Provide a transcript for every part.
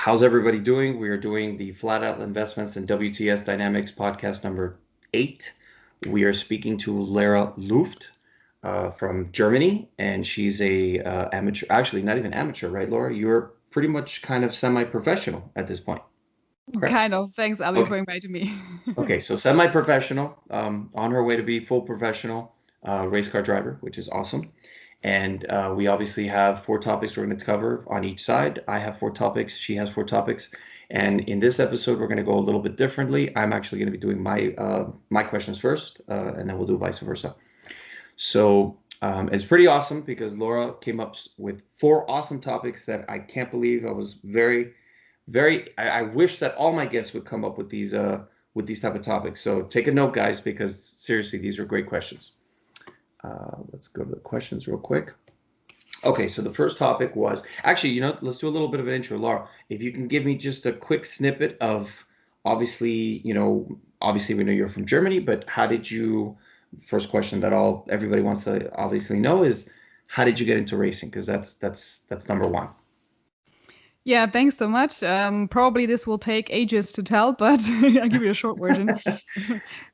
How's everybody doing? We are doing the Flatout Investments and WTS Dynamics podcast number 8. We are speaking to Lara Luft from Germany, and she's a amateur. Actually, not even amateur, right, Laura? You're pretty much kind of semi-professional at this point, correct? Kind of. Thanks, Abby, Okay. for inviting me. Okay, so semi-professional, on her way to be full professional race car driver, which is awesome. And we obviously have 4 topics we're going to cover on each side. I have 4 topics, she has 4 topics. And in this episode, we're going to go a little bit differently. I'm actually going to be doing my questions first, and then we'll do vice versa. So it's pretty awesome because Laura came up with 4 awesome topics that I can't believe. I was I wish that all my guests would come up with these type of topics. So take a note, guys, because seriously, these are great questions. Let's go to the questions real quick. Okay, so the first topic was actually, let's do a little bit of an intro, Laura. If you can give me just a quick snippet of, obviously, obviously we know you're from Germany, but how did you? First question that everybody wants to obviously know is, how did you get into racing? Because that's number one. Yeah, thanks so much. Probably this will take ages to tell, but I'll give you a short version.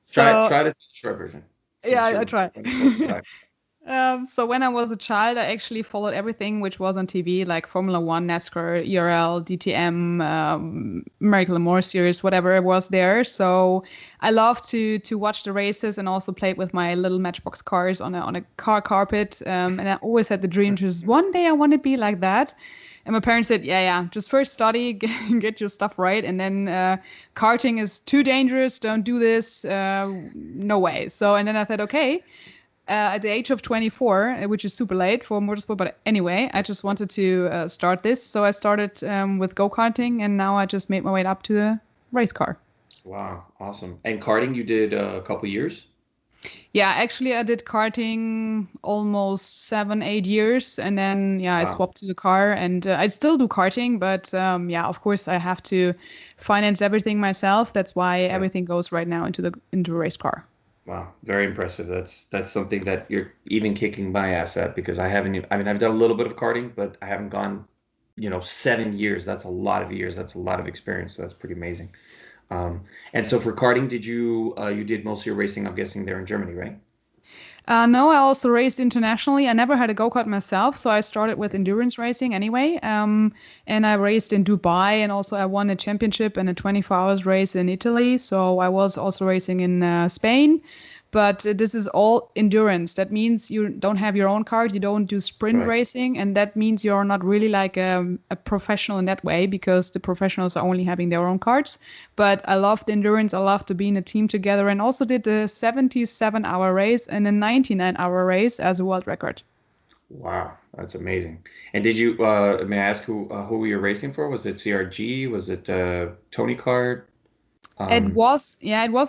So, Try to do the short version yeah, since I you're try. running close to time. So when I was a child, I actually followed everything which was on TV, like Formula One, NASCAR, ERL, DTM, American Le Mans series, whatever was there. So I loved to watch the races and also played with my little Matchbox cars on a car carpet. And I always had the dream, just one day I want to be like that. And my parents said, yeah, just first study, get your stuff right. And then karting is too dangerous. Don't do this. No way. So, and then I thought, okay. At the age of 24, which is super late for motorsport, but anyway, I just wanted to start this. So I started with go-karting, and now I just made my way up to the race car. Wow, awesome. And karting, you did a couple years? Yeah, actually, I did karting almost 7, 8 years, and then I Wow. swapped to the car, and I still do karting, but of course, I have to finance everything myself. That's why Yeah. everything goes right now into a race car. Wow, very impressive. That's something that you're even kicking my ass at because I haven't I mean I've done a little bit of karting, but I haven't gone, 7 years. That's a lot of years. That's a lot of experience. So that's pretty amazing. And so for karting, you did most of your racing, I'm guessing, there in Germany, right? No, I also raced internationally. I never had a go-kart myself, so I started with endurance racing anyway. And I raced in Dubai, and also I won a championship and a 24 hours race in Italy. So I was also racing in Spain. But this is all endurance. That means you don't have your own card, you don't do sprint Right. racing, and that means you're not really like a professional in that way because the professionals are only having their own cards. But I love the endurance. I love to be in a team together, and also did the 77-hour race and a 99-hour race as a world record. Wow, that's amazing. And did you may I ask who you were racing for? Was it CRG? Was it Tony Kart? Um, It was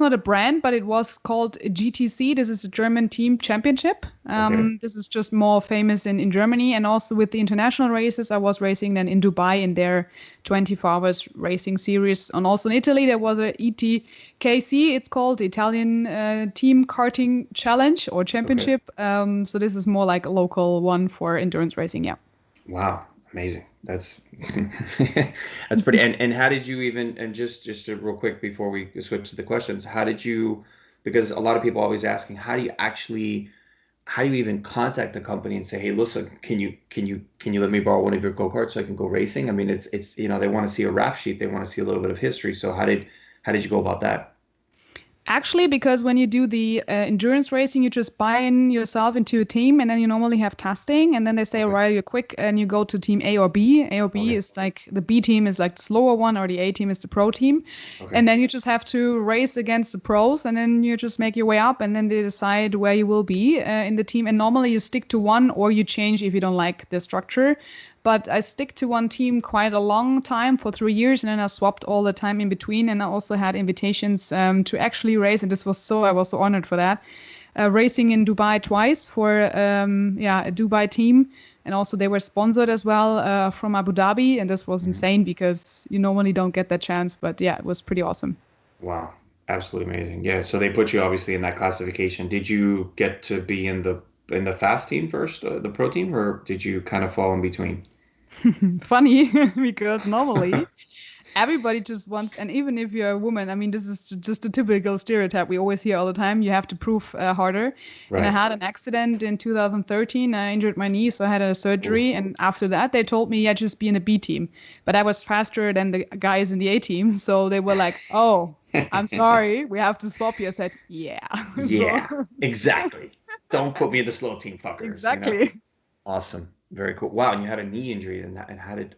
not a brand, but it was called GTC. This is a German team championship. okay. This is just more famous in Germany. And also with the international races, I was racing then in Dubai in their 24 hours racing series. And also in Italy, there was a ETKC. It's called the Italian Team Karting Challenge or Okay. Championship. So this is more like a local one for endurance racing. Yeah. Wow, amazing. That's that's pretty. And how did you even? And real quick before we switch to the questions, how did you? Because a lot of people always asking, how do you even contact the company and say, hey, listen, can you let me borrow one of your go-karts so I can go racing? I mean, it's they want to see a rap sheet, they want to see a little bit of history. So how did you go about that? Actually, because when you do the endurance racing, you just buy in yourself into a team, and then you normally have testing, and then they say, all Okay. right, you're quick, and you go to team A or B. A or B Okay. is like the B team is like the slower one, or the A team is the pro team, Okay. and then you just have to race against the pros, and then you just make your way up, and then they decide where you will be in the team. And normally you stick to one, or you change if you don't like the structure. But I stick to one team quite a long time for 3 years, and then I swapped all the time in between. And I also had invitations to actually race, and I was so honored for that. Racing in Dubai twice for a Dubai team, and also they were sponsored as well from Abu Dhabi, and this was Mhm. insane because you normally don't get that chance. But yeah, it was pretty awesome. Wow, absolutely amazing. Yeah, so they put you obviously in that classification. Did you get to be in the fast team first, the pro team, or did you kind of fall in between? Funny because normally everybody just wants, and even if you're a woman, I mean, this is just a typical stereotype we always hear all the time. You have to prove harder. And I Right. had an accident in 2013. I injured my knee, so I had a Oof. surgery. And after that, they told me, yeah, just be in the B team. But I was faster than the guys in the A team. So they were like, oh, I'm sorry, we have to swap you. I said, yeah. So Yeah, exactly. Don't put me in the slow team fuckers, you know? exactly. Awesome. Very cool. Wow, and you had a knee injury and how did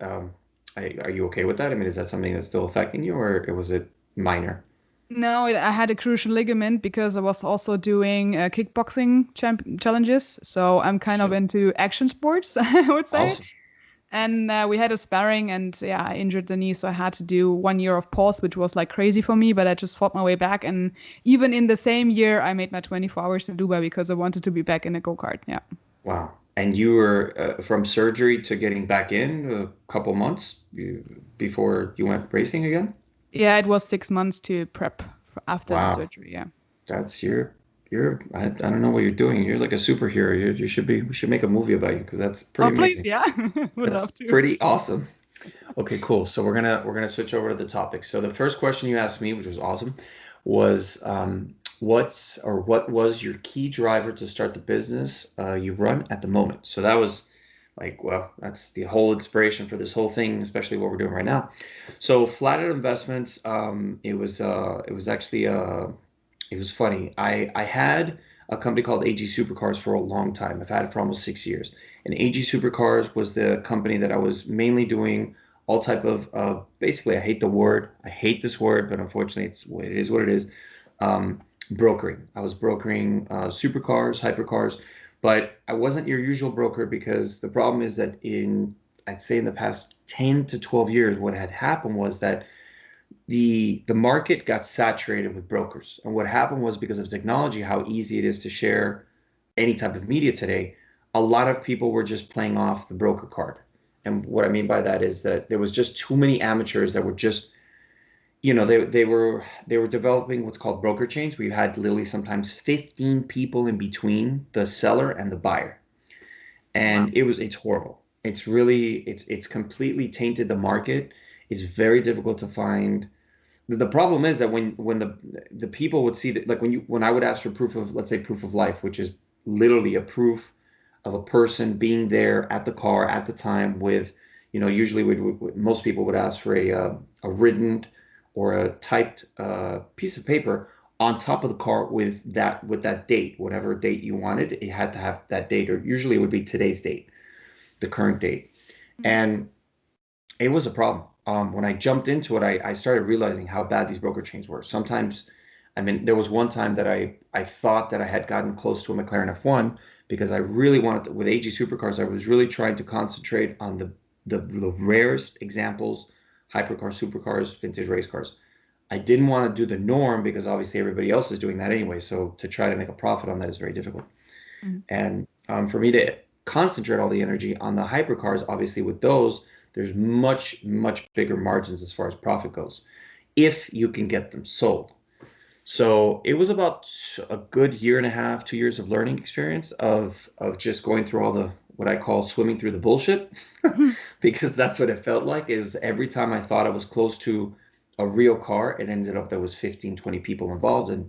are you okay with that? I mean, is that something that's still affecting you or was it minor? No, I had a crucial ligament because I was also doing kickboxing challenges. So I'm kind of Shit. into action sports, I would say. Awesome. And we had a sparring, and yeah, I injured the knee, so I had to do 1 year of pause, which was like crazy for me. But I just fought my way back, and even in the same year, I made my 24 hours in Dubai because I wanted to be back in a go-kart. Yeah, Wow. And you were from surgery to getting back in a couple months before you went racing again? yeah, it was 6 months to prep after the Wow. surgery. Yeah. That's I don't know what you're doing. You're like a superhero. You should be we should make a movie about you because that's Oh, pretty please, amazing. yeah, would That's love to. pretty awesome. Okay, cool. So we're gonna switch over to the topic. So the first question you asked me, which was awesome, was what was your key driver to start the business you run at the moment? So that was like, well, that's the whole inspiration for this whole thing, especially what we're doing right now. So Flatout Investments, it was actually it was funny. I had a company called AG Supercars for a long time. I've had it for almost 6 years. And AG Supercars was the company that I was mainly doing all type of basically I hate the word. I hate this word, but unfortunately it is what it is. Brokering. I was brokering supercars, hypercars, but I wasn't your usual broker because the problem is that I'd say in the past 10 to 12 years, what had happened was that the market got saturated with brokers. And what happened was because of technology, how easy it is to share any type of media today, a lot of people were just playing off the broker card. And what I mean by that is that there was just too many amateurs that were just, they were developing what's called broker chains. We had literally sometimes 15 people in between the seller and the buyer. Wow. And it's horrible. It's completely tainted the market. It's very difficult to find. The problem is that when the people would see that, like when I would ask for proof of, let's say, proof of life, which is literally a proof of a person being there at the car at the time with, usually most people would ask for a written or a typed piece of paper on top of the car with that date, whatever date you wanted. It had to have that date, or usually it would be today's date, the current date, and it was a problem. When I jumped into it, I started realizing how bad these broker chains were. Sometimes, I mean, there was one time that I thought that I had gotten close to a McLaren F1 because I really wanted to, with AG Supercars, I was really trying to concentrate on the rarest examples, hypercars, supercars, vintage race cars. I didn't want to do the norm because obviously everybody else is doing that anyway. So to try to make a profit on that is very difficult. Mm. And for me to concentrate all the energy on the hypercars, obviously with those, there's much, much bigger margins as far as profit goes, if you can get them sold. So it was about a good year and a half, 2 years of learning experience of just going through all the what I call swimming through the bullshit, because that's what it felt like. Is every time I thought I was close to a real car, it ended up there was 15, 20 people involved, and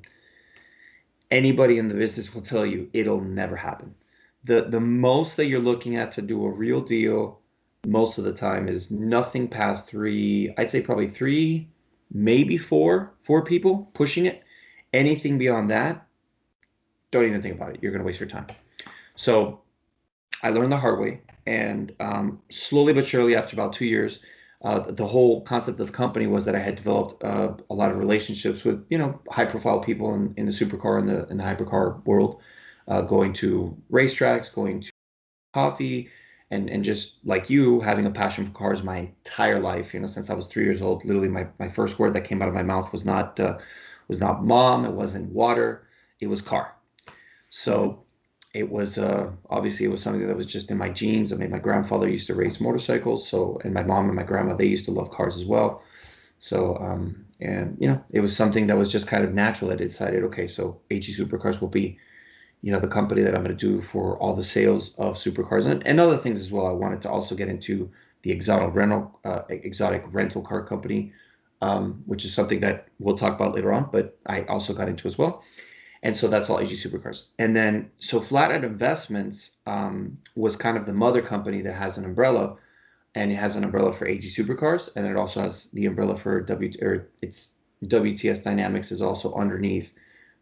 anybody in the business will tell you it'll never happen. The most that you're looking at to do a real deal most of the time is nothing past three, I'd say probably three, maybe four people pushing it. Anything beyond that, don't even think about it. You're going to waste your time. So I learned the hard way, and slowly but surely, after about 2 years, the whole concept of the company was that I had developed a lot of relationships with high-profile people in the supercar and the hypercar world, going to racetracks, going to coffee, and just like you, having a passion for cars my entire life. Since I was 3 years old, literally my first word that came out of my mouth was not mom, it wasn't water, it was car. So it was obviously it was something that was just in my genes. I mean, my grandfather used to race motorcycles, so and my mom and my grandma they used to love cars as well. So and it was something that was just kind of natural that I decided, okay, so AG Supercars will be the company that I'm going to do for all the sales of supercars and other things as well. I wanted to also get into the exotic rental car company, which is something that we'll talk about later on, but I also got into as well. And so that's all AG Supercars. And then, so Flatout Investments was kind of the mother company that has an umbrella, and it has an umbrella for AG Supercars, and then it also has the umbrella for it's WTS Dynamics is also underneath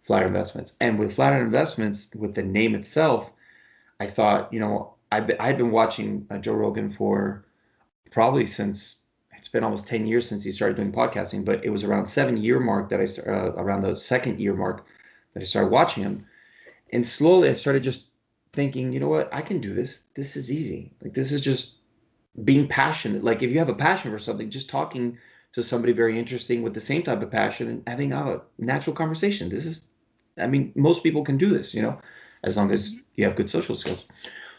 Flatout Investments. And with Flatout Investments, with the name itself, I thought, I'd been watching Joe Rogan for probably since it's been almost 10 years since he started doing podcasting, but it was around 7 year mark that around the second year mark that I started watching him. And slowly I started just thinking, you know what, I can do this. This is easy. Like, this is just being passionate. Like, if you have a passion for something, just talking to somebody very interesting with the same type of passion and having a natural conversation. I mean, most people can do this, as long as you have good social skills.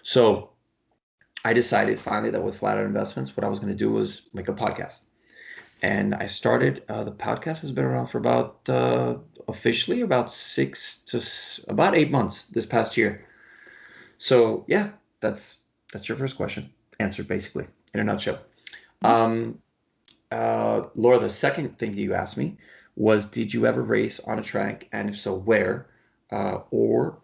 So I decided finally that with Flatout Investments, what I was going to do was make a podcast. And I started, the podcast has been around for about, officially about 8 months this past year. So yeah, that's your first question answered basically in a nutshell. Laura, the second thing you asked me was, did you ever race on a track? And if so, where? Or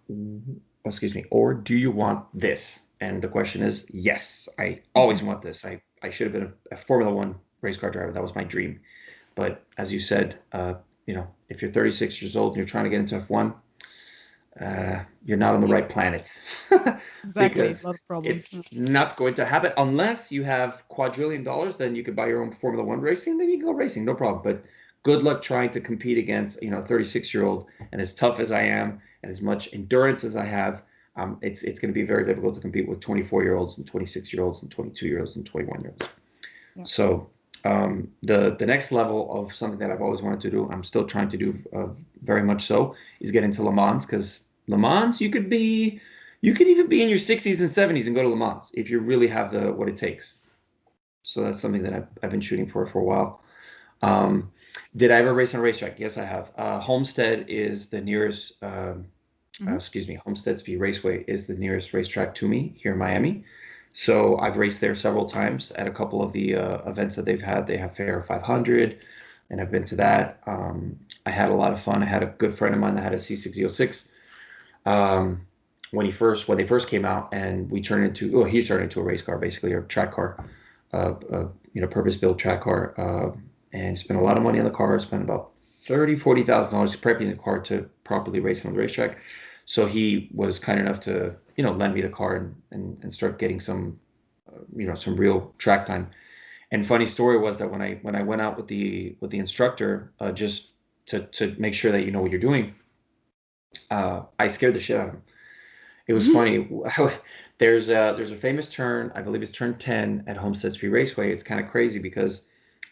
do you want this? And the question is, yes, I always want this. I should have been a Formula One race car driver. That was my dream. But as you said, if you're 36 years old and you're trying to get into F1, you're not on the right planet. Exactly. Because a lot of problems. it's not going to happen unless you have quadrillion dollars. Then you could buy your own Formula One racing. Then you can go racing, no problem. But good luck trying to compete against, a 36-year-old. And as tough as I am and as much endurance as I have, it's going to be very difficult to compete with 24-year-olds and 26-year-olds and 22-year-olds and 21-year-olds. Yeah. So the next level of something that I've always wanted to do, I'm still trying to do very much so, is get into Le Mans, because Le Mans, you could even be in your 60s and 70s and go to Le Mans if you really have what it takes. So that's something that I've been shooting for a while. Did I ever race on a racetrack? Yes, I have. Homestead is the nearest, Homestead Speed Raceway is the nearest racetrack to me here in Miami. So I've raced there several times at a couple of the events that they've had. They have Fair 500, and I've been to that. I had a lot of fun. I had a good friend of mine that had a C6006 when they first came out, and he turned into a race car, basically, or track car, purpose-built track car, and spent a lot of money on the car. Spent about $40,000 prepping the car to properly race on the racetrack. So he was kind enough to, lend me the car and start getting some, some real track time. And funny story was that when I went out with the instructor, just to make sure that you know what you're doing, I scared the shit out of him. It was funny. There's a famous turn, I believe it's turn 10 at Homestead Speed Raceway. It's kind of crazy because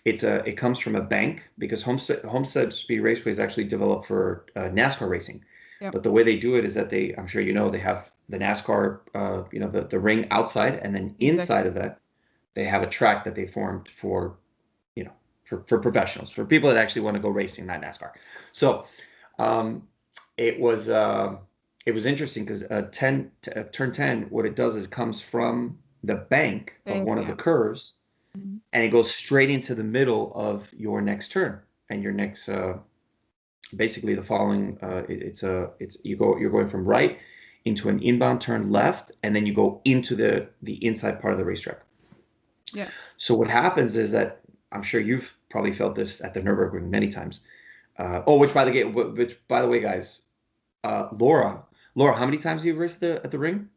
it comes from a bank, because Homestead Speed Raceway is actually developed for NASCAR racing. Yep. But the way they do it is that I'm sure they have the NASCAR, the ring outside, and then inside of that, they have a track that they formed for, for professionals, for people that actually want to go racing, not NASCAR. So it was interesting because turn 10, what it does is it comes from the bank of one of the curves, and it goes straight into the middle of your next turn, and your next basically the following you're going from right into an inbound turn left, and then you go into the inside part of the racetrack. Yeah. So what happens is that, I'm sure you've probably felt this at the Nürburgring many times. Which by the way, guys, Laura, how many times have you raced at the ring?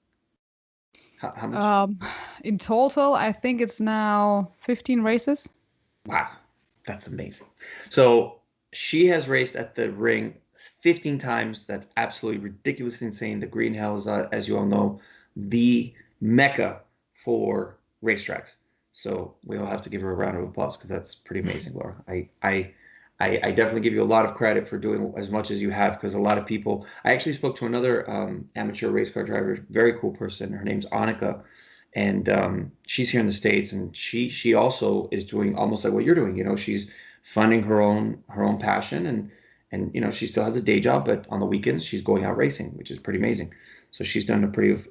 How much? In total, I think it's now 15 races. Wow, that's amazing. So she has raced at the ring 15 times. That's absolutely ridiculously insane. The Green Hell is, as you all know, the mecca for racetracks. So we'll have to give her a round of applause, because that's pretty amazing, Laura. I definitely give you a lot of credit for doing as much as you have, because a lot of people. I actually spoke to another amateur race car driver, very cool person. Her name's Annika, and she's here in the States, and she also is doing almost like what you're doing. She's funding her own passion, and she still has a day job, but on the weekends she's going out racing, which is pretty amazing. So she's done a pretty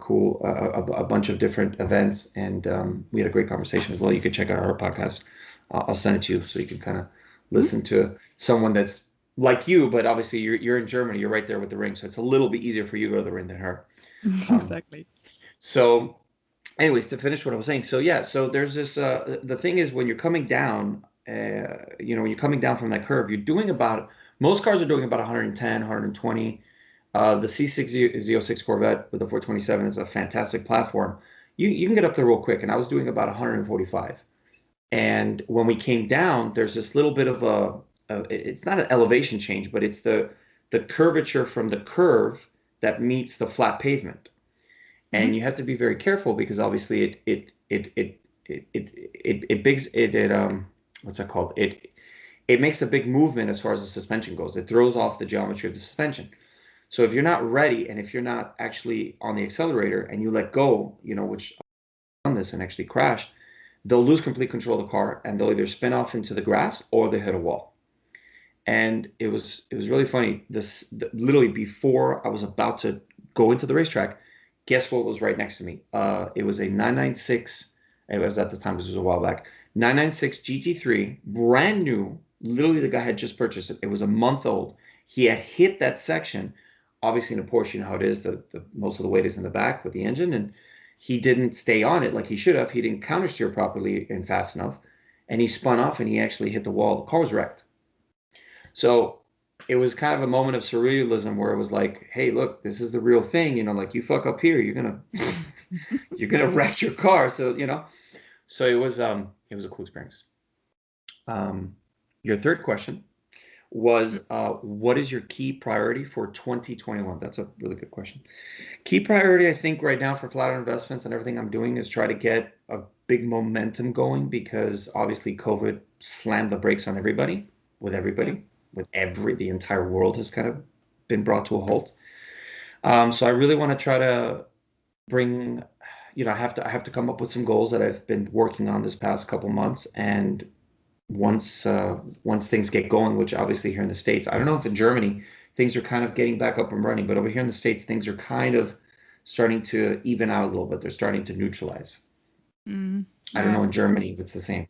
cool a bunch of different events, and we had a great conversation as well. You could check out her podcast. I'll send it to you so you can kind of Mhm. listen to someone that's like you, but obviously you're in Germany. You're right there with the ring, so it's a little bit easier for you to go to the ring than her. Um, Exactly. so, anyways, to finish what I was saying, so yeah, so there's this. The thing is, when you're coming down, when you're coming down from that curve, you're doing about most cars are doing about 110, 120. The C6 Z06 Corvette with the 427 is a fantastic platform. You can get up there real quick, and I was doing about 145. And when we came down, there's this little bit of it's not an elevation change, but it's the curvature from the curve that meets the flat pavement. And Mhm. you have to be very careful because obviously it bigs it what's that called? It makes a big movement as far as the suspension goes. It throws off the geometry of the suspension. So if you're not ready and if you're not actually on the accelerator and you let go, which on this and actually crashed, they'll lose complete control of the car and they'll either spin off into the grass or they hit a wall. And it was really funny. Literally before I was about to go into the racetrack, guess what was right next to me? It was a 996. It was at the time, this was a while back. 996 GT3, brand new. Literally, the guy had just purchased it. It was a month old. He had hit that section. Obviously, in a Porsche, you know how it is. The most of the weight is in the back with the engine, and he didn't stay on it like he should have. He didn't counter steer properly and fast enough, and he spun off and he actually hit the wall. The car was wrecked. So it was kind of a moment of surrealism where it was like, hey, look, this is the real thing. Like you fuck up here, you're gonna you're gonna wreck your car. So it was a cool experience. Um, your third question was what is your key priority for 2021? That's a really good question. Key priority, I think, right now for Flatout Investments and everything I'm doing is try to get a big momentum going because obviously COVID slammed the brakes on everybody, with Yeah. everybody, the entire world has kind of been brought to a halt. So I really want to try to bring, I have to come up with some goals that I've been working on this past couple months, and once things get going, which obviously here in the States, I don't know if in Germany things are kind of getting back up and running, but over here in the States things are kind of starting to even out a little bit. They're starting to neutralize. Mm. I don't Yeah, know it's in Germany if it's the same.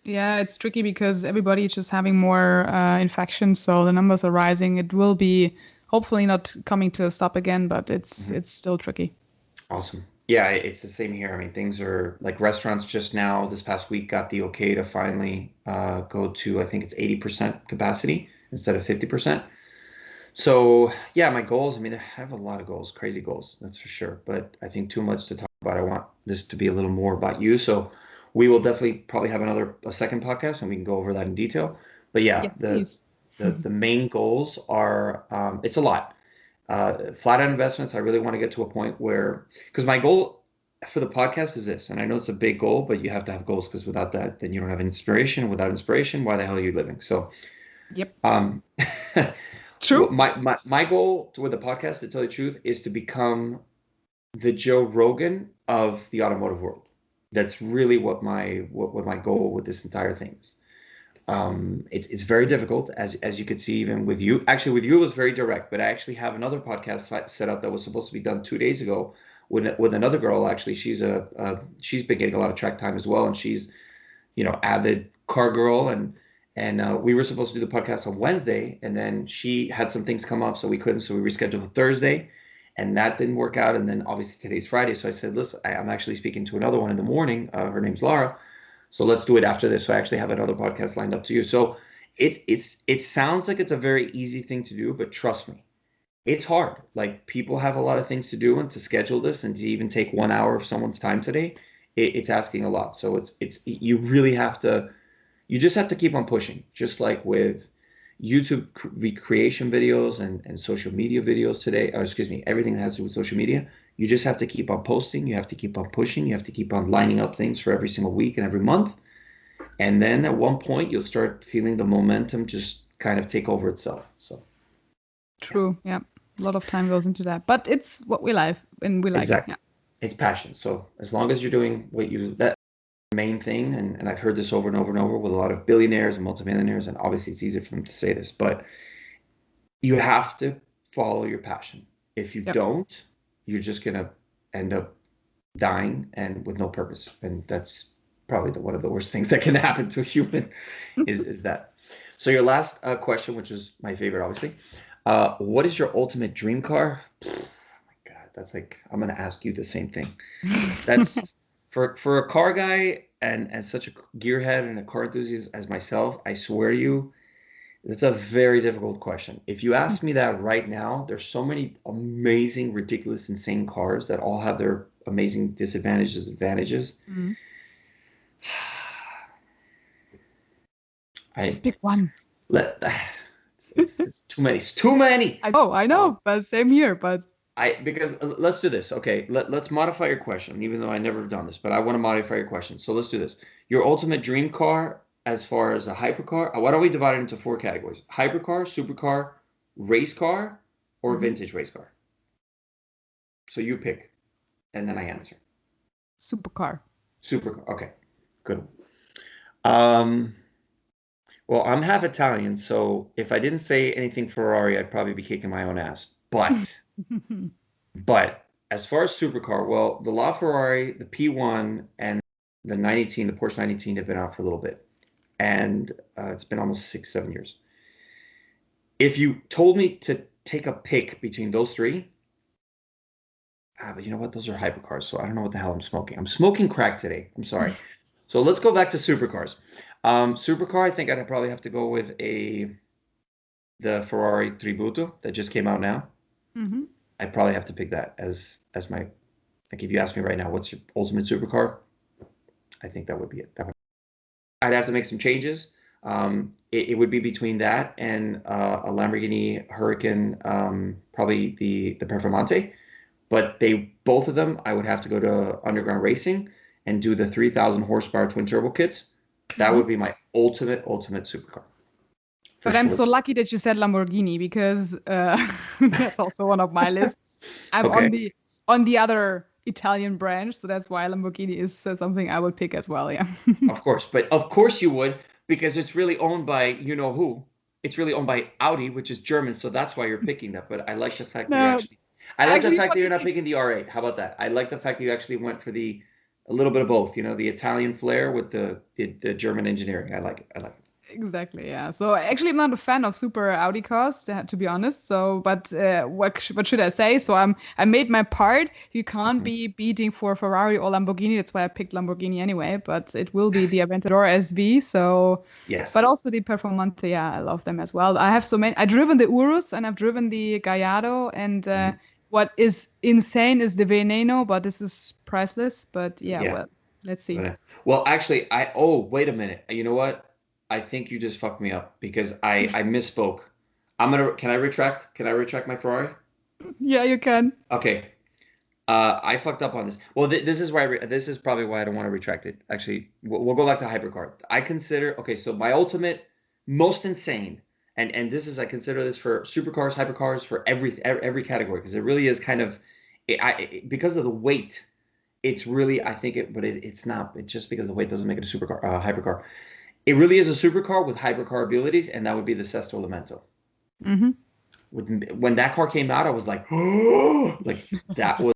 yeah, it's tricky because everybody is just having more infections, so the numbers are rising. It will be hopefully not coming to a stop again, but it's Mhm. it's still tricky. Awesome. Yeah, it's the same here. I mean, things are like restaurants just now this past week got the okay to finally go to, I think it's 80% capacity instead of 50%. So yeah, my goals, I mean, I have a lot of goals, crazy goals, that's for sure. But I think too much to talk about. I want this to be a little more about you. So we will definitely probably have a second podcast and we can go over that in detail. But yeah, Yes, the please. the the main goals are it's a lot. Flat out investments, I really want to get to a point where because my goal for the podcast is this, and I know it's a big goal, but you have to have goals because without that, then you don't have inspiration. Without inspiration, why the hell are you living? So Yep. um, True. my goal with the podcast, to tell you the truth, is to become the Joe Rogan of the automotive world. That's really what my goal with this entire thing is. It's very difficult, as you could see, even with you. Actually, with you, it was very direct. But I actually have another podcast set up that was supposed to be done 2 days ago with another girl. Actually, she's been getting a lot of track time as well, and she's avid car girl, and we were supposed to do the podcast on Wednesday, and then she had some things come up, so we couldn't. So we rescheduled for Thursday, and that didn't work out. And then obviously today's Friday, so I said, listen, I'm actually speaking to another one in the morning. Her name's Laura, so let's do it after this. So I actually have another podcast lined up to you. So it sounds like it's a very easy thing to do, but trust me, it's hard. Like people have a lot of things to do, and to schedule this and to even take 1 hour of someone's time today, it's asking a lot. So it's you really have to you just have to keep on pushing, just like with YouTube recreation videos and social media videos today, or excuse me, everything that has to do with social media. You just have to keep on posting. You have to keep on pushing. You have to keep on lining up things for every single week and every month. And then at one point, you'll start feeling the momentum just kind of take over itself. So, yeah, True. Yeah. A lot of time goes into that, but it's what we like and we like it. exactly. Yeah. It's passion. So as long as you're doing that main thing, and I've heard this over and over and over with a lot of billionaires and multimillionaires, and obviously it's easy for them to say this, but you have to follow your passion. If you Yep. don't, you're just gonna end up dying and with no purpose. And that's probably one of the worst things that can happen to a human is that. So your last question, which is my favorite, obviously. What is your ultimate dream car? Oh my God, that's like, I'm gonna ask you the same thing. That's for a car guy and such a gearhead and a car enthusiast as myself, I swear to you, it's a very difficult question. If you ask me that right now, there's so many amazing, ridiculous, insane cars that all have their amazing disadvantages, advantages. Mhm. I Just pick one. let it's too many. It's too many. I know, but same here. But Because let's do this. Okay, let's modify your question, even though I never have done this, but I want to modify your question. So let's do this. Your ultimate dream car as far as a hypercar, why don't we divide it into 4 categories? Hypercar, supercar, race car, or vintage race car? So you pick, and then I answer. supercar. Supercar. Okay, good. Well, I'm half Italian, so if I didn't say anything Ferrari, I'd probably be kicking my own ass. But as far as supercar, well, the LaFerrari, the P1, and the 918, the Porsche 918 have been out for a little bit. And it's been almost 6, 7 years. If you told me to take a pick between those 3, but you know what? Those are hypercars, so I don't know what the hell I'm smoking. I'm smoking crack today. I'm sorry. So let's go back to supercars. Supercar, I think I'd probably have to go with the Ferrari Tributo that just came out now. I'd probably have to pick that as my, like, if you ask me right now, what's your ultimate supercar? I think that would be it. I'd have to make some changes. It would be between that and a Lamborghini Huracan, probably the Performante. But both of them, I would have to go to Underground Racing and do the 3,000 horsepower twin turbo kits. That would be my ultimate supercar. But I'm so lucky that you said Lamborghini, because that's also one of my lists. I'm on the other Italian branch, so that's why Lamborghini is something I would pick as well. Yeah. Of course, but of course you would, because it's really owned by you know who. It's really owned by Audi, which is German, so that's why you're picking that. But I like the fact that you're not picking the R8. How about that? I like the fact that you actually went for a little bit of both. You know, the Italian flair with the German engineering. I like it. Exactly, yeah. So actually, I'm not a fan of super Audi cars, to be honest. So, but what should I say? So I made my part. You can't be beating for Ferrari or Lamborghini. That's why I picked Lamborghini anyway. But it will be the Aventador SV. So yes. But also the Performante. Yeah, I love them as well. I have so many. I've driven the Urus and I've driven the Gallardo. And what is insane is the Veneno, but this is priceless. But yeah. Well, let's see. Well, actually, wait a minute. You know what? I think you just fucked me up because I misspoke. Can I retract? Can I retract my Ferrari? Yeah, you can. Okay. I fucked up on this. Well, this is why this is probably why I don't want to retract it. Actually, we'll go back to hypercar. I consider, okay, so my ultimate, most insane, and this is, I consider this for supercars, hypercars, for every category, because it really is kind of, because of the weight, it's really, I think it, but it's not. It's just because the weight doesn't make it a supercar, hypercar. It really is a supercar with hypercar abilities, and that would be the Sesto Elemento. When that car came out, I was like, oh, like that was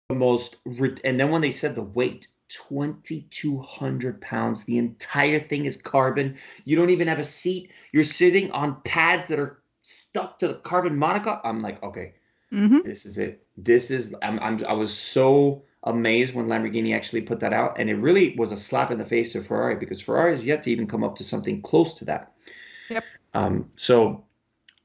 the most. And then when they said the weight, 2,200 pounds, the entire thing is carbon. You don't even have a seat. You're sitting on pads that are stuck to the carbon monocoque. I'm like, okay, this is it. This is. I was so amazed when Lamborghini actually put that out, and it really was a slap in the face to Ferrari, because Ferrari has yet to even come up to something close to that. Yep. So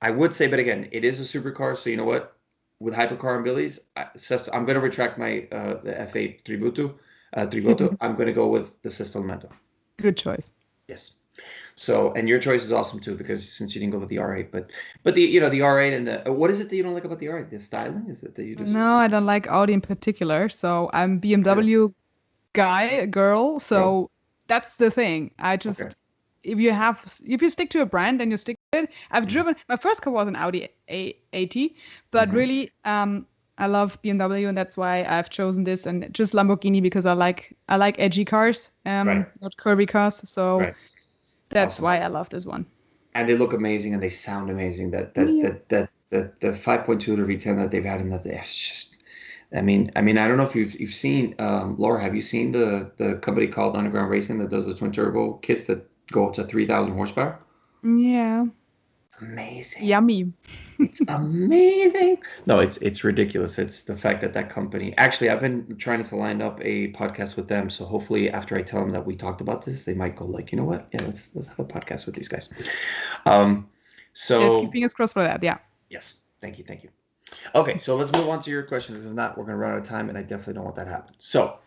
I would say, but again, it is a supercar, so you know what? With hypercar abilities, I'm going to retract my the F8 Tributo. I'm going to go with the Sesto Elemento. Good choice. Yes. So, and your choice is awesome too, because since you didn't go with the R8, but the the R8 and the what is it that you don't like about the R8? The styling? Is it that you just? No, I don't like Audi in particular. So I'm BMW girl. So that's the thing. I just if you stick to a brand and you stick to it. I've driven, my first car was an Audi A80, but really I love BMW, and that's why I've chosen this, and just Lamborghini because I like edgy cars, not curvy cars. So that's why I love this one. And they look amazing and they sound amazing. The 5.2 liter V10 that they've had in that, it's just I don't know if you've seen Laura. Have you seen the company called Underground Racing that does the twin turbo kits that go up to 3,000 horsepower? Yeah. Amazing. Yummy. It's amazing. No, it's ridiculous. It's the fact that that company. Actually, I've been trying to line up a podcast with them. So hopefully, after I tell them that we talked about this, they might go like, you know what? Yeah, let's have a podcast with these guys. Um, Let's keep so fingers crossed for that. Yeah. yes, thank you. Okay, so let's move on to your questions. Because if not, we're going to run out of time, and I definitely don't want that to happen. So,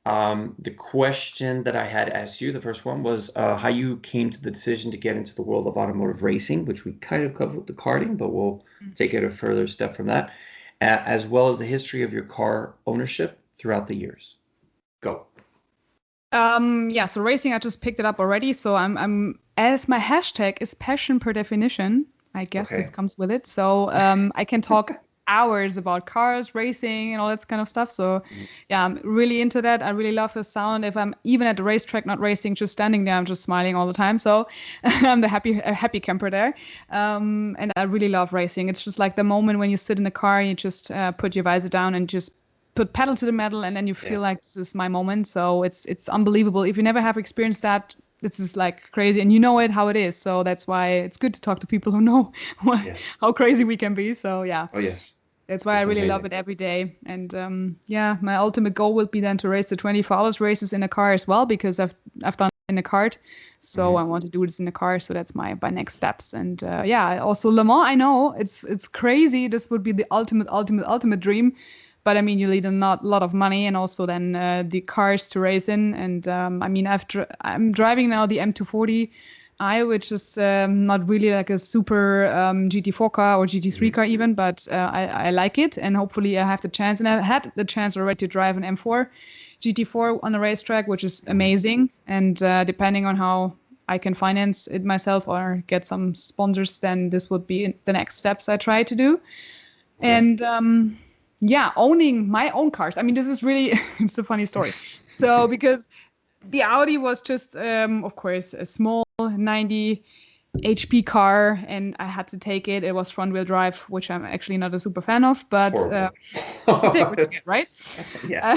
the question that I had asked you, the first one was how you came to the decision to get into the world of automotive racing, which we kind of covered with the karting, but we'll take it a further step from that, as well as the history of your car ownership throughout the years. Go. Yeah, so racing, I just picked it up already. So I'm as my hashtag is passion per definition. I guess Okay. this comes with it. So I can talk hours about cars, racing, and all that kind of stuff. So yeah, I'm really into that. I really love the sound. If I'm even at the racetrack, not racing, just standing there, I'm just smiling all the time. So I'm the happy camper there. And I really love racing. It's just like the moment when you sit in the car and you just put your visor down and just put pedal to the metal, and then you feel like this is my moment. So it's unbelievable. If you never have experienced that, this is like crazy, and you know it how it is. So that's why it's good to talk to people who know how crazy we can be. So yeah. Oh yes. That's why I really love it every day. And yeah, my ultimate goal would be then to race the 24 hours races in a car as well, because I've done it in a kart. So I want to do this in a car. So that's my next steps. And yeah, also Le Mans, I know it's crazy. This would be the ultimate dream. But I mean, you need a lot of money, and also then the cars to race in. And I mean, I'm driving now the M240i, which is not really like a super GT4 car or GT3 car even, but I like it, and hopefully I have the chance. And I had the chance already to drive an M4 GT4 on the racetrack, which is amazing. And depending on how I can finance it myself or get some sponsors, then this would be the next steps I try to do. And yeah, owning my own cars. I mean, this is really, it's a funny story. So because the Audi was just, of course, a small 90 HP car, and I had to take it. It was front wheel drive, which I'm actually not a super fan of, but take what you get, right? Yeah.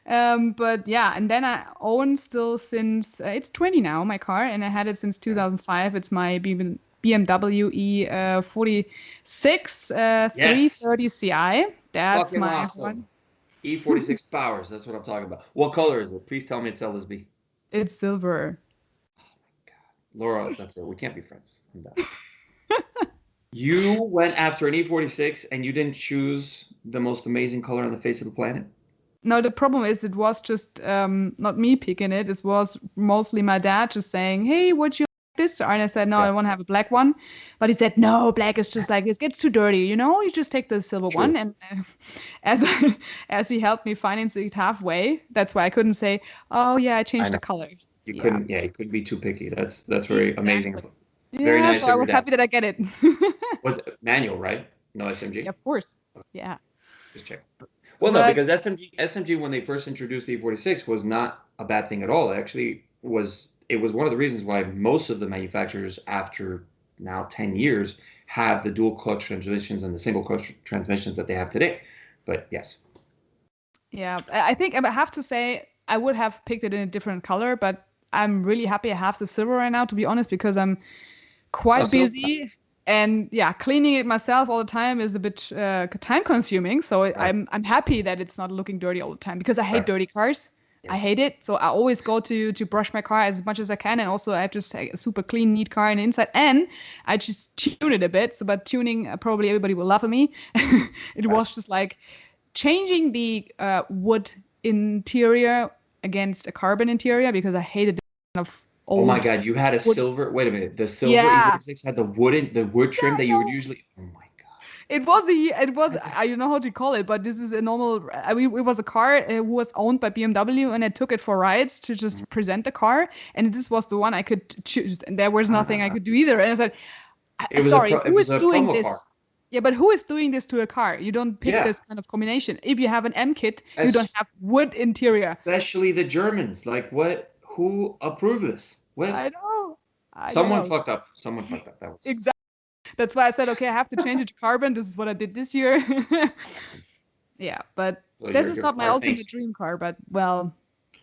But yeah, and then I own still since it's 20 now, my car, and I had it since 2005. It's my BMW E46 330 Ci. That's Fucking my awesome. one. E46 powers. That's what I'm talking about. What color is it? Please tell me it's LSB. It's silver. Laura, that's it. We can't be friends. I'm done. You went after an E46 and you didn't choose the most amazing color on the face of the planet? No, the problem is it was just not me picking it. It was mostly my dad just saying, hey, would you like this? And I said, no, I want to have a black one. But he said, no, black is just like, it gets too dirty. You just take the silver one. And as he helped me finance it halfway, that's why I couldn't say, oh, yeah, I changed the color. You couldn't be too picky. That's very amazing. Yeah, very nice. So I was happy that I get it. Was it manual, right? No SMG? Yeah, of course. Yeah. Just check. Well, no, because SMG when they first introduced the E46 was not a bad thing at all. It actually was one of the reasons why most of the manufacturers after now 10 years have the dual clutch transmissions and the single clutch transmissions that they have today. But yes. Yeah, I think I have to say I would have picked it in a different color, but I'm really happy I have the silver right now, to be honest, because I'm quite busy. And yeah, cleaning it myself all the time is a bit time consuming. So I'm happy that it's not looking dirty all the time, because I hate dirty cars. Yeah. I hate it. So I always go to brush my car as much as I can. And also I just have a super clean, neat car on the inside. And I just tune it a bit. So, but tuning, probably everybody will laugh at me. It was just like changing the wood interior against a carbon interior, because I hated the kind of old. Oh my God, you had a silver. Wait a minute, the silver E46 had the wood trim that you would usually. Oh my God. It was I don't know how to call it, but this is a normal. It was a car who was owned by BMW, and I took it for rides to just present the car, and this was the one I could choose, and there was nothing I could do either. And I said, "Sorry, who is doing this?" Car. Yeah, but who is doing this to a car? You don't pick this kind of combination. If you have an M kit, you don't have wood interior. Especially the Germans. Like, what? Who approved this? What? I know. Someone fucked up. Someone fucked up. That was exactly. That's why I said, okay, I have to change it to carbon. This is what I did this year. Yeah, but So this is your not my car thinks. ultimate dream car, but well.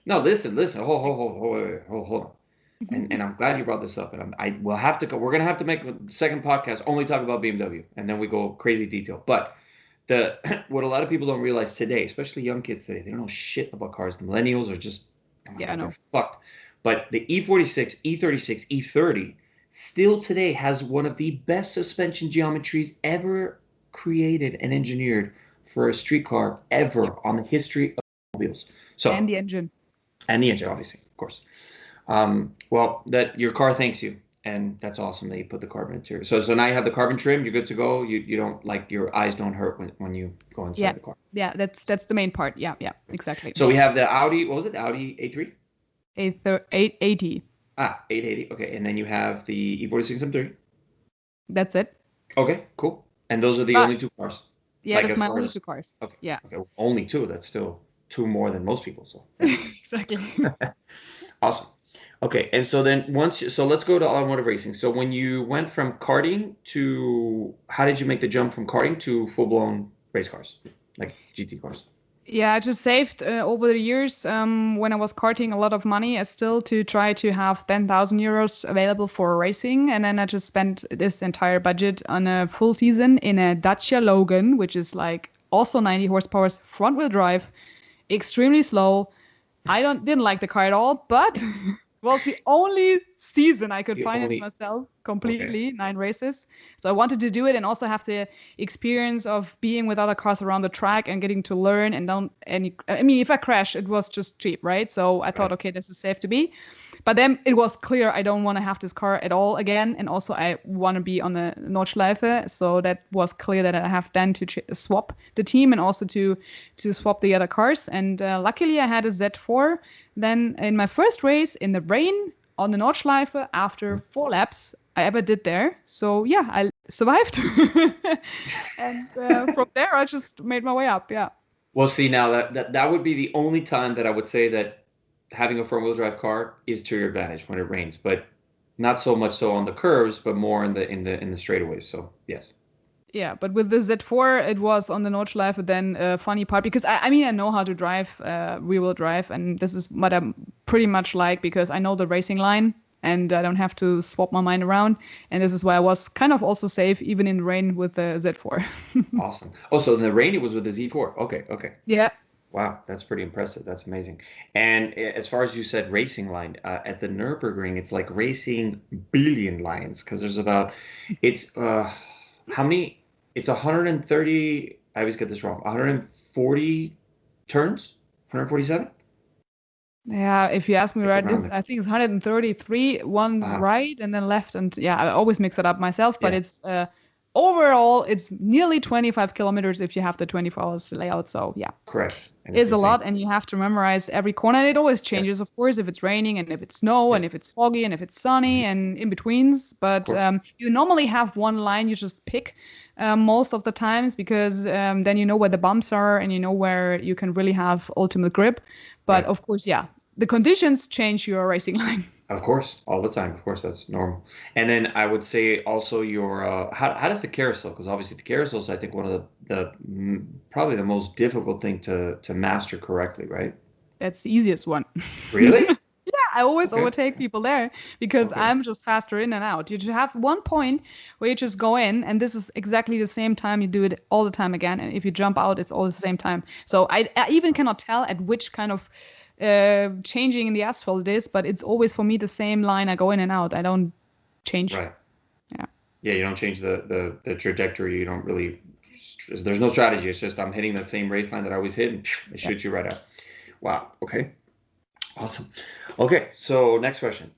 No, listen. Hold on. And I'm glad you brought this up. And I will have to go. We're gonna have to make a second podcast only talk about BMW, and then we go crazy detail. But the what a lot of people don't realize today, especially young kids today, they don't know shit about cars. The millennials are just, oh my Yeah, I God, they're know. fucked. But the E46, E36, E30 still today has one of the best suspension geometries ever created and engineered for a street car Yep. ever on the history of automobiles. And So, the engine. and the engine, obviously, of course. Well, that your car thanks you, and that's awesome that you put the carbon interior. So now you have the carbon trim. You're good to go. You don't like your eyes don't hurt when you go Yeah. inside the car. Yeah, that's the main part. Yeah, yeah, exactly. So we have the Audi. What was it? Audi A3. 880. 880. Okay, and then you have the E46 M3. That's it. Okay, cool. And those are the But only two cars. yeah, Like that's as my far only two as cars. okay, Yeah. okay, only two. That's still two more than most people. So Exactly. awesome. Okay, and so then so let's go to automotive racing. So when you went from karting to, how did you make the jump from karting to full-blown race cars, like GT cars? Yeah, I just saved over the years when I was karting a lot of money still to try to have 10,000 euros available for racing. And then I just spent this entire budget on a full season in a Dacia Logan, which is like also 90 horsepower front wheel drive, extremely slow. Didn't like the car at all, but was the only season I could The finance only myself okay, completely, 9 races. So I wanted to do it and also have the experience of being with other cars around the track and getting to learn and don't any. I mean, if I crash, it was just cheap, right? So I thought, right, okay, this is safe to be. But then it was clear I don't want to have this car at all again, and also I want to be on the Nordschleife. So that was clear that I have then to swap the team and also to swap the other cars. And luckily, I had a Z4. Then in my first race in the rain on the Nordschleife after 4 laps I ever did there. So yeah, I survived. And from there, I just made my way up. Yeah. well, see, now that would be the only time that I would say that having a front-wheel drive car is to your advantage when it rains, but not so much so on the curves, but more in the straightaways. So yes. Yeah, but with the Z4, it was on the Nordschleife. Then funny part because I mean I know how to drive rear-wheel drive, and this is what I'm pretty much like because I know the racing line and I don't have to swap my mind around. And this is why I was kind of also safe even in the rain with the Z4. Awesome. Oh, so in the rain it was with the Z4. Okay, okay. Yeah. Wow, that's pretty impressive. That's amazing. And as far as you said, racing line at the Nürburgring, it's like racing billion lines because there's about, it's how many? It's 130. I always get this wrong. 140 turns, 147. Yeah, if you ask me It's right, around this there. I think it's 133, one's Uh, right and then left, and yeah, I always mix it up myself. But yeah, it's overall it's nearly 25 kilometers if you have the 24 hours layout. So yeah, correct. And it's it's a insane. lot, and you have to memorize every corner. And it always Yeah, changes, of course, if it's raining and if it's snow yeah, and if it's foggy and if it's sunny mhm, and in betweens. of But course. you normally have one line you just pick most of the times because then you know where the bumps are and you know where you can really have ultimate grip. But Right. of course, yeah, the conditions change your racing line. Of course, all the time. Of course, that's normal. And then I would say also your how does the carousel? Because obviously the carousel is I think one of the probably the most difficult thing to master correctly, right? That's the easiest one. Really? I always Okay. overtake people there because Okay. I'm just faster in and out. You just have one point where you just go in, and this is exactly the same time you do it all the time again. And if you jump out, it's all the same time. So I even cannot tell at which kind of changing in the asphalt it is, but it's always for me the same line I go in and out. I don't change. Right. Yeah. Yeah, you don't change the trajectory. You don't really. There's no strategy. It's just I'm hitting that same race line that I always hit, and it Yeah. shoots you right out. Wow. Okay. Awesome. Okay, so next question.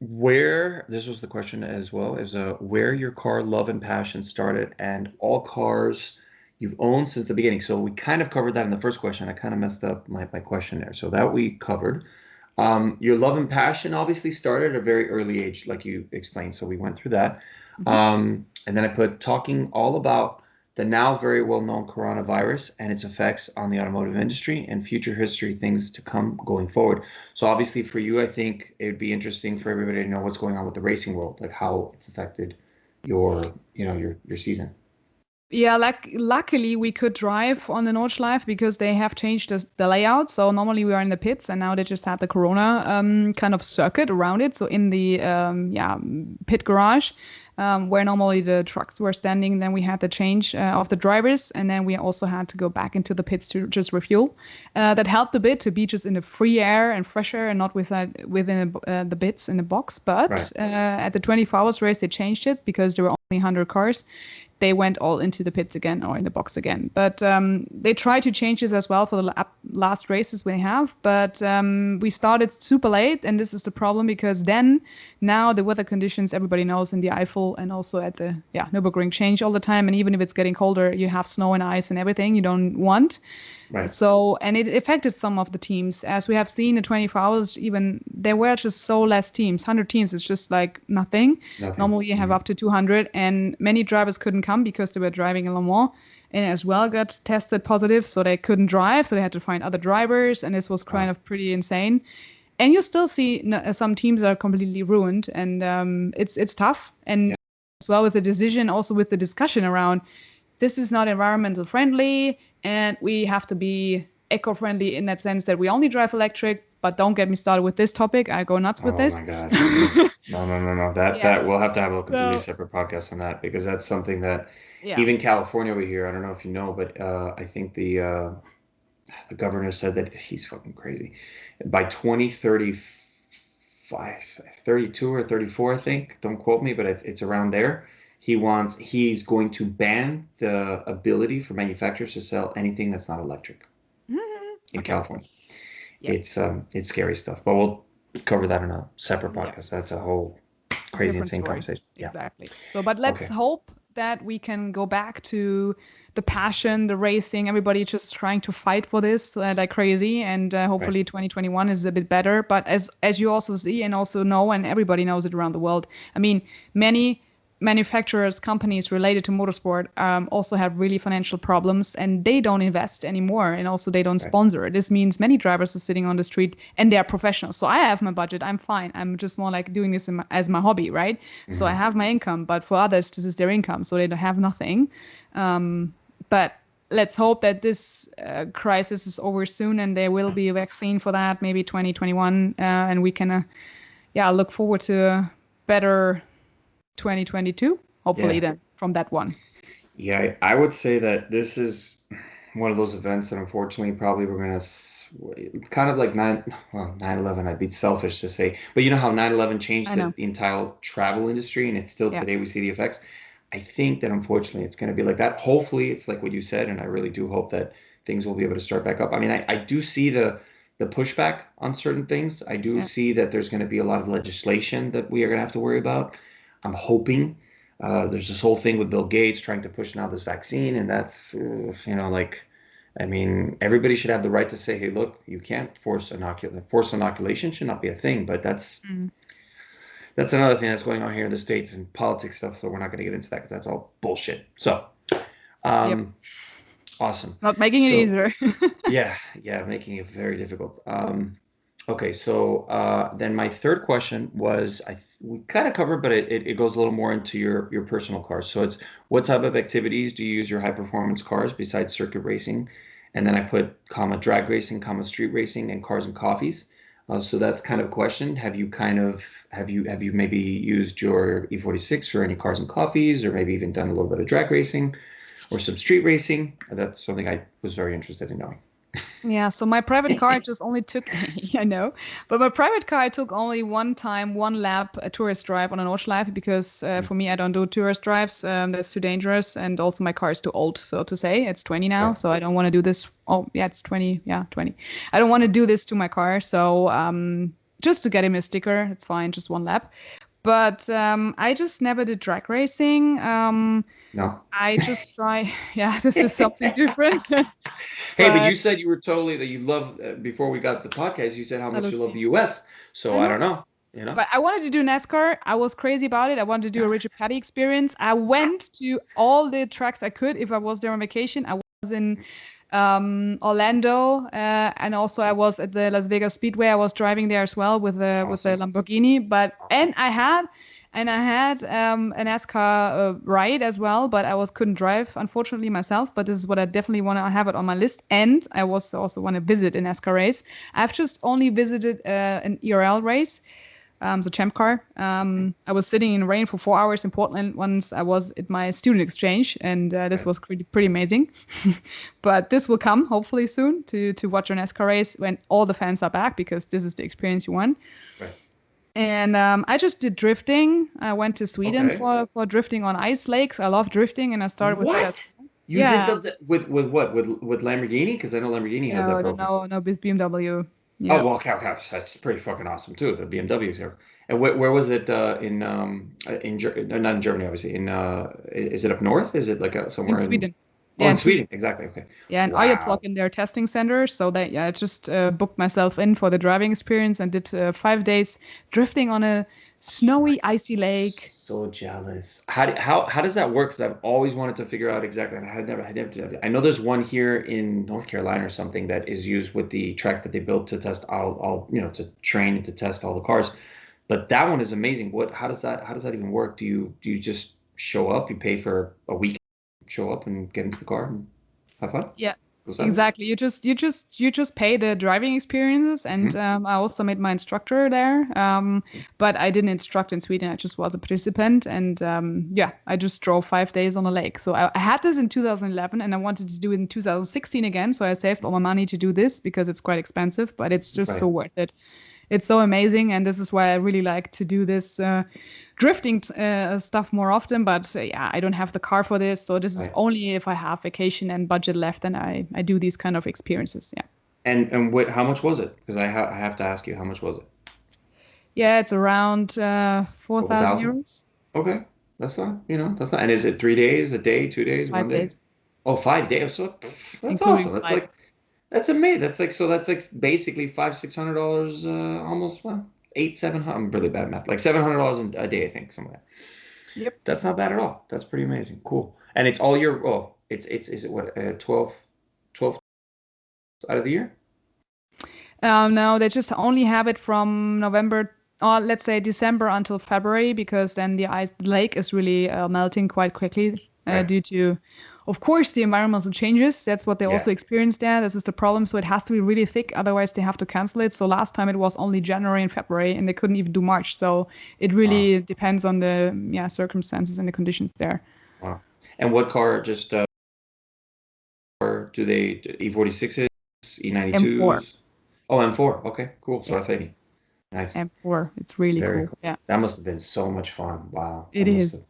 Where this was the question as well, is where your car love and passion started and all cars you've owned since the beginning. So we kind of covered that in the first question. I kind of messed up my question there. So that we covered. Your love and passion obviously started at a very early age, like you explained. So we went through that. Mhm. And then I put talking all about the now very well-known coronavirus and its effects on the automotive industry and future history, things to come going forward. So obviously for you, I think it would be interesting for everybody to know what's going on with the racing world, like how it's affected your, your season. Yeah, like luckily we could drive on the Nordschleife because they have changed the layout. So normally we are in the pits, and now they just have the Corona kind of circuit around it. So in the pit garage, where normally the trucks were standing, then we had the change of the drivers, and then we also had to go back into the pits to just refuel. That helped a bit to be just in the free air and fresh air and not within the bits in the box. But Right. at the 24 hours race, they changed it because there were only 100 cars. They went all into the pits again or in the box again. But they try to change this as well for the last races we have. But we started super late, and this is the problem because then now the weather conditions everybody knows in the Eifel and also at the Nürburgring change all the time. And even if it's getting colder, you have snow and ice and everything you don't want. Right. So, and it affected some of the teams. As we have seen in 24 hours, even there were just so less teams. 100 teams is just like nothing. Nothing. Normally you have up to 200, and many drivers couldn't come because they were driving in Le Mans and as well got tested positive. So they couldn't drive. So they had to find other drivers. And this was kind of pretty insane. And you still see some teams are completely ruined, and it's tough. And as well with the decision, also with the discussion around this is not environmental friendly, and we have to be eco-friendly in that sense that we only drive electric. But don't get me started with this topic. I go nuts with this. Oh my God. No. That we'll have to have a completely separate podcast on that, because that's something that even California over here, I don't know if you know, but I think the governor said that he's fucking crazy. By 2035, 32 or 34, I think, don't quote me, but it's around there. He's going to ban the ability for manufacturers to sell anything that's not electric in California. Yep. It's scary stuff, but we'll cover that in a separate podcast. That's a whole crazy, insane conversation. Exactly. So, but let's hope that we can go back to the passion, the racing, everybody just trying to fight for this like crazy, and hopefully 2021 is a bit better. But as you also see and also know, and everybody knows it around the world, I mean, many manufacturers, companies related to motorsport also have really financial problems, and they don't invest anymore, and also they don't sponsor. This means many drivers are sitting on the street and they're professionals. So I have my budget, I'm fine. I'm just more like doing this as my hobby, right? Mm-hmm. So I have my income, but for others, this is their income. So they don't have nothing. But let's hope that this crisis is over soon, and there will be a vaccine for that, maybe 2021, and we can look forward to a better 2022, hopefully then from that one. Yeah, I would say that this is one of those events that unfortunately probably we're going to kind of like 9/11, I'd be selfish to say, but you know how 9/11 changed the entire travel industry, and it's still today we see the effects. I think that unfortunately it's going to be like that. Hopefully it's like what you said, and I really do hope that things will be able to start back up. I mean, I do see the pushback on certain things. I do see that there's going to be a lot of legislation that we are going to have to worry about. I'm hoping there's this whole thing with Bill Gates trying to push now this vaccine, and that's I mean, everybody should have the right to say, hey, look, you can't force inoculation should not be a thing, but that's another thing that's going on here in the States and politics stuff, so we're not going to get into that because that's all bullshit. So awesome. Not making it easier. Making it very difficult. Okay, so then my third question was, we kind of covered, but it goes a little more into your personal cars. So it's, what type of activities do you use your high performance cars besides circuit racing? And then I put drag racing, street racing, and cars and coffees. So that's kind of a question. Have you maybe used your E46 for any cars and coffees, or maybe even done a little bit of drag racing or some street racing? That's something I was very interested in knowing. Yeah, so my private car just only took, I know, but my private car I took only one lap, a tourist drive on an Nordschleife, because for me, I don't do tourist drives. That's too dangerous. And also my car is too old, so to say. It's 20 now, so I don't want to do this. Oh, yeah, it's 20. Yeah, 20. I don't want to do this to my car. So just to get him a sticker, it's fine, just one lap. But I just never did drag racing. No. I just try. Yeah, this is something different. Hey, but you said you were that you love, before we got the podcast, you said how much you love the US. So I don't know. But I wanted to do NASCAR. I was crazy about it. I wanted to do a Richard Petty experience. I went to all the tracks I could if I was there on vacation. I was in Orlando, and also I was at the Las Vegas Speedway. I was driving there as well with the Lamborghini. And I had And I had a NASCAR ride as well, but couldn't drive, unfortunately, myself. But this is what I definitely want to have it on my list. And I also want to visit a NASCAR race. I've just only visited an ERL race, the Champ Car. I was sitting in rain for 4 hours in Portland once I was at my student exchange, and this was pretty amazing. But this will come hopefully soon to watch a NASCAR race when all the fans are back, because this is the experience you want. Right. And I just did drifting. I went to Sweden for drifting on ice lakes. I love drifting, and I started with that. You did that with what? With Lamborghini? Because I know Lamborghini has that program. No, with BMW. Yeah. Oh, well, okay, that's pretty fucking awesome too. The BMWs here. And where was it not in Germany, obviously. Is it up north? Is it like somewhere in Sweden? In Sweden, exactly. Okay. Yeah, and Arjeplog in their testing center. So that I just booked myself in for the driving experience and did 5 days drifting on a snowy, icy lake. So jealous. How does that work? Because I've always wanted to figure out exactly. I know there's one here in North Carolina or something that is used with the track that they built to test all to train and to test all the cars. But that one is amazing. How does that even work? Do you just show up? You pay for a week, show up and get into the car and have fun? Yeah. Exactly. You just pay the driving experiences, and I also made my instructor there. But I didn't instruct in Sweden. I just was a participant, and I just drove 5 days on a lake. So I had this in 2011, and I wanted to do it in 2016 again. So I saved all my money to do this because it's quite expensive, but it's just so worth it. It's so amazing, and this is why I really like to do this drifting stuff more often. But I don't have the car for this, so this is only if I have vacation and budget left, and I do these kind of experiences. Yeah. And how much was it? Because I have to ask you, how much was it? Yeah, it's around 4,000 euros. Okay, that's not. And is it 3 days, a day, 2 days, 5 1 day? days. Oh, 5 days. So that's Including awesome. That's amazing. That's basically $500-$600, almost $800-$700. I'm really bad at math. Like $700 a day, I think, something like that. Yep. That's not bad at all. That's pretty amazing. Cool. And it's all year. Oh, is it what 12 out of the year? No, they just only have it from November, or let's say December until February, because then the lake is really melting quite quickly due to, of course, the environmental changes. That's what they also experienced there. This is the problem. So it has to be really thick. Otherwise, they have to cancel it. So last time it was only January and February, and they couldn't even do March. So it really depends on the circumstances and the conditions there. Wow. And what car or do they E46s, E92s? M4. Oh, M4. Okay, cool. So F80. Nice. M4. It's really cool. Yeah. That must have been so much fun. Wow. It is.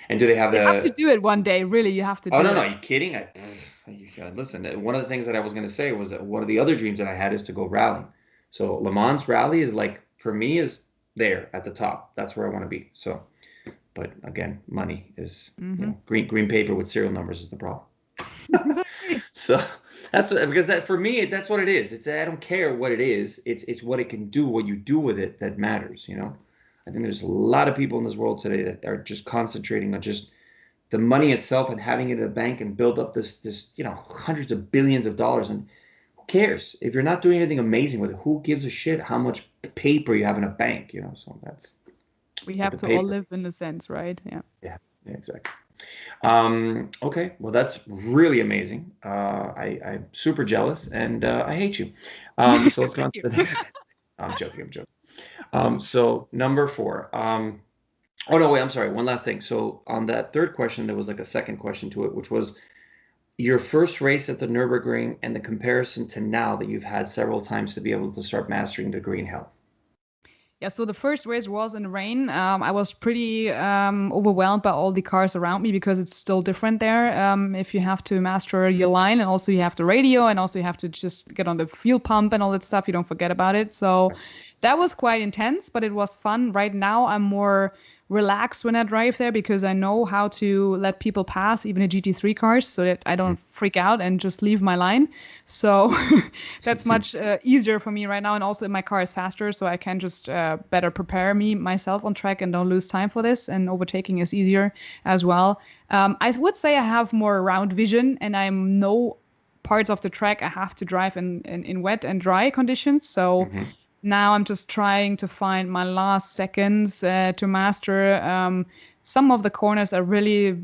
And do they have You have to do it one day, really. You have to do it. Oh, no, are you kidding? Listen, one of the things that I was going to say was that one of the other dreams that I had is to go rallying. So Le Mans rally is for me, is there at the top. That's where I want to be. So, but again, money is, green paper with serial numbers is the problem. So that's because for me, that's what it is. I don't care what it is. It's what it can do, what you do with it that matters, I think there's a lot of people in this world today that are just concentrating on just the money itself and having it in the bank and build up this hundreds of billions of dollars. And who cares if you're not doing anything amazing with it? Who gives a shit how much paper you have in a bank? So that's. We have to all live in a sense, right? Yeah. Yeah, exactly. Okay, well, that's really amazing. I'm super jealous, and I hate you. So let's go on to the next. I'm joking. So number 4. Oh no, wait, I'm sorry. One last thing. So on that third question, there was a second question to it, which was your first race at the Nürburgring and the comparison to now that you've had several times to be able to start mastering the green hell. Yeah, so the first race was in the rain. I was pretty overwhelmed by all the cars around me because it's still different there. If you have to master your line, and also you have the radio, and also you have to just get on the fuel pump and all that stuff, you don't forget about it. So that was quite intense, but it was fun. Right now, I'm more relaxed when I drive there because I know how to let people pass, even the GT3 cars, so that I don't freak out and just leave my line. So that's much easier for me right now. And also my car is faster, so I can just better prepare myself on track and don't lose time for this. And overtaking is easier as well. I would say I have more round vision, and I know parts of the track I have to drive in wet and dry conditions. So now I'm just trying to find my last seconds to master. Some of the corners I really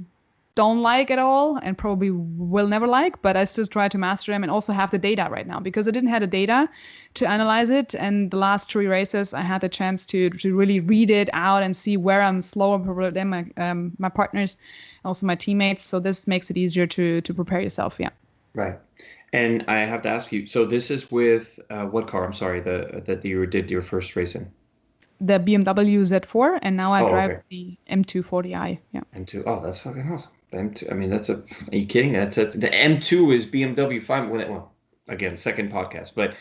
don't like at all and probably will never like, but I still try to master them and also have the data right now because I didn't have the data to analyze it. And the last 3 races, I had the chance to really read it out and see where I'm slower than my partners, also my teammates. So this makes it easier to prepare yourself. Yeah. Right. And I have to ask you, so this is with what car? I'm sorry, that you did your first race in. The BMW Z4, and now I Oh, drive okay. the M240i. Yeah. M2. Oh, that's fucking awesome. The M2. I mean, are you kidding? The M2 is BMW 5. Well, again, second podcast, but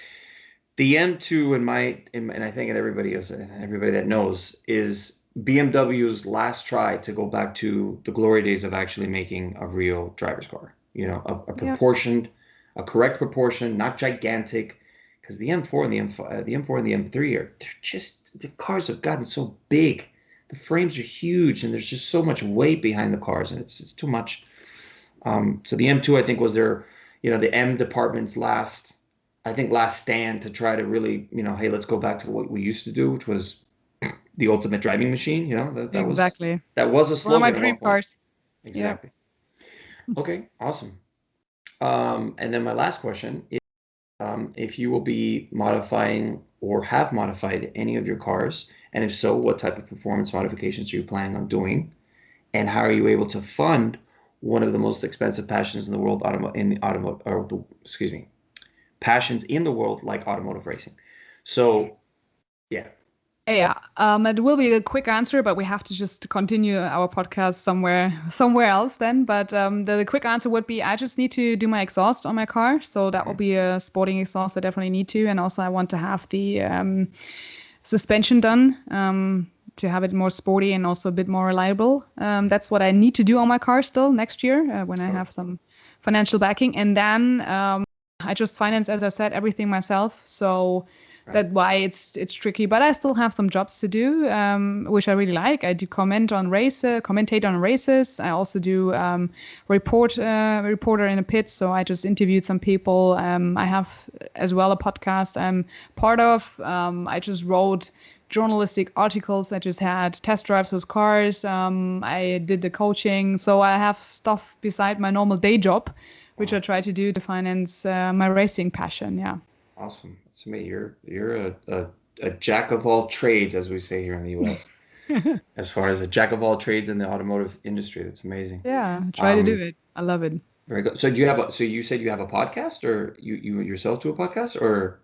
the M2 and I think everybody that knows is BMW's last try to go back to the glory days of actually making a real driver's car. You know, a Yeah. proportioned, a correct proportion, not gigantic. Because the M4 and the M4 and the M3 they're just, the cars have gotten so big. The frames are huge and there's just so much weight behind the cars and it's too much. So the M2 I think was the M department's last stand to try to really, hey, let's go back to what we used to do, which was the ultimate driving machine. Exactly. That was a One of my slogan at dream one point. cars. Yeah. Exactly. Okay, awesome. And then my last question is, if you will be modifying or have modified any of your cars, and if so, what type of performance modifications are you planning on doing, and how are you able to fund one of the most expensive passions in the world, passions in the world like automotive racing. So, yeah. Yeah, it will be a quick answer, but we have to just continue our podcast somewhere else then. But the quick answer would be I just need to do my exhaust on my car, so that will be a sporting exhaust. I definitely need to, and also I want to have the suspension done to have it more sporty and also a bit more reliable. That's what I need to do on my car still next year when I have some financial backing, and then I just finance, as I said, everything myself. So. That's why it's tricky, but I still have some jobs to do, which I really like. I do commentate on races. I also do reporter in a pit. So I just interviewed some people. I have as well a podcast I'm part of. I just wrote journalistic articles. I just had test drives with cars. I did the coaching. So I have stuff beside my normal day job, which I try to do to finance my racing passion. Yeah. Awesome. To me, you're a jack of all trades, as we say here in the U.S. As far as a jack of all trades in the automotive industry, that's amazing. Yeah, try to do it. I love it. Very good. So you said you have a podcast, or you yourself do a podcast, or?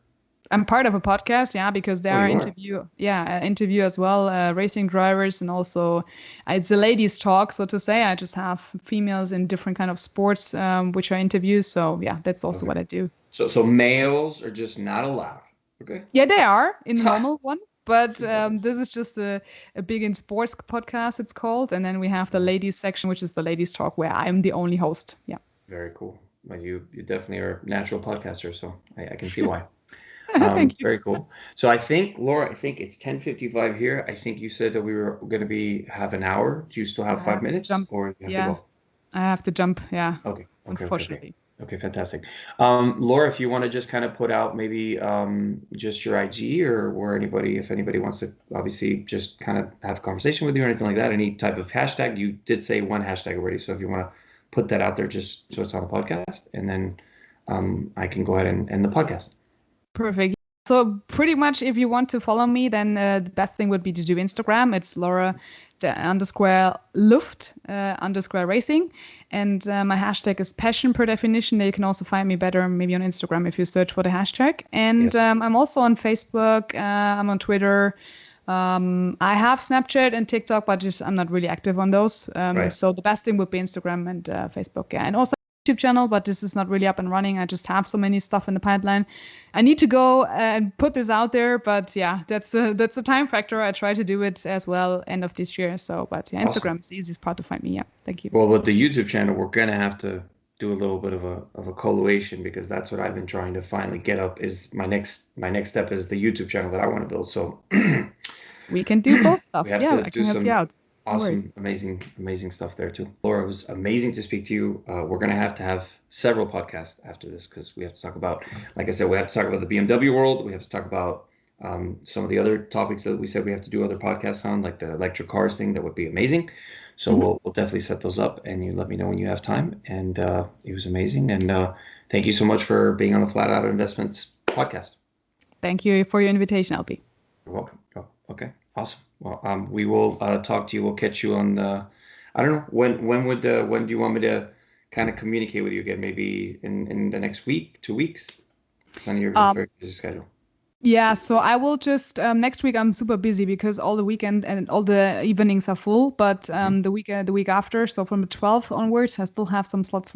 I'm part of a podcast, yeah, because there are you interview as well, racing drivers, and also it's a ladies' talk, so to say. I just have females in different kind of sports, which are interviews. So yeah, that's also what I do. So males are just not allowed. Okay. Yeah, they are in the normal one, but this is just a big in sports podcast. It's called, and then we have the ladies section, which is the ladies' talk, where I'm the only host. Yeah. Very cool. Well, you definitely are a natural podcaster, so I can see why. Thank you. Very cool. So Laura, I think it's 10:55 here. I think you said that we were going to have an hour. Do you still have 5 minutes, or you have to go? I have to jump. Yeah. Okay. Unfortunately. Okay, fantastic. Laura, if you want to just kind of put out maybe just your IG or if anybody wants to obviously just kind of have a conversation with you or anything like that, any type of hashtag. You did say one hashtag already, so if you want to put that out there just so it's on the podcast, and then I can go ahead and end the podcast. Perfect. So pretty much if you want to follow me, then the best thing would be to do Instagram. It's Laura _Luft _racing. And my hashtag is passion per definition. You can also find me better maybe on Instagram if you search for the hashtag. And I'm also on Facebook. I'm on Twitter. I have Snapchat and TikTok, but I'm not really active on those. So the best thing would be Instagram and Facebook. Yeah. And also YouTube channel, but this is not really up and running. I just have so many stuff in the pipeline. I need to go and put this out there, but yeah, that's a time factor. I try to do it as well end of this year. So, but yeah, Instagram is the easiest part to find me. Yeah, thank you. Well, with the YouTube channel, we're gonna have to do a little bit of a collation, because that's what I've been trying to finally get up. Is my next step is the YouTube channel that I want to build. So we can do both stuff. I can help you out. Awesome, amazing stuff there too. Laura, it was amazing to speak to you. We're going to have several podcasts after this, because we have to talk about, like I said, we have to talk about the BMW world. We have to talk about some of the other topics that we said we have to do other podcasts on, like the electric cars thing, that would be amazing. So we'll definitely set those up, and you let me know when you have time. And it was amazing. And thank you so much for being on the Flatout Investments podcast. Thank you for your invitation, Alpi. You're welcome. Oh, okay, awesome. Well, we will talk to you. We'll catch you on the. I don't know when do you want me to kind of communicate with you again? Maybe in the next week, 2 weeks. It's on your very busy schedule. Yeah, so I will just next week I'm super busy because all the weekend and all the evenings are full. But the week after, so from the 12th onwards, I still have some slots.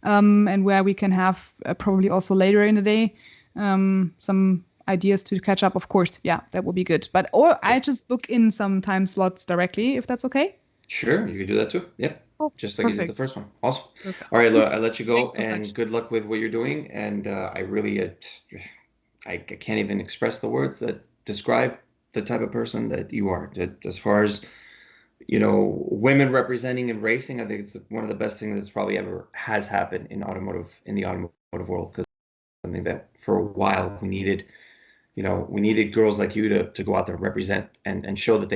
And where we can have probably also later in the day some ideas to catch up. Of course, yeah, that would be good. But or I just book in some time slots directly if that's okay. Sure, you can do that too. Yep. Oh, just like you did the first one. Awesome. Okay. All right, I'll let you go, so and much. good luck with what you're doing. And I really, I can't even express the words that describe the type of person that you are. As far as, women representing in racing, I think it's one of the best things that's probably ever has happened in the automotive world, because something that for a while we needed. We needed girls like you to go out there and represent and show that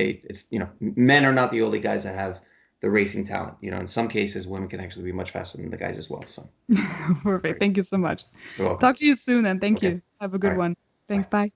men are not the only guys that have the racing talent. In some cases, women can actually be much faster than the guys as well. So perfect. Thank you so much. you're welcome. Talk to you soon, and thank you. Have a good right. one. Thanks. Bye.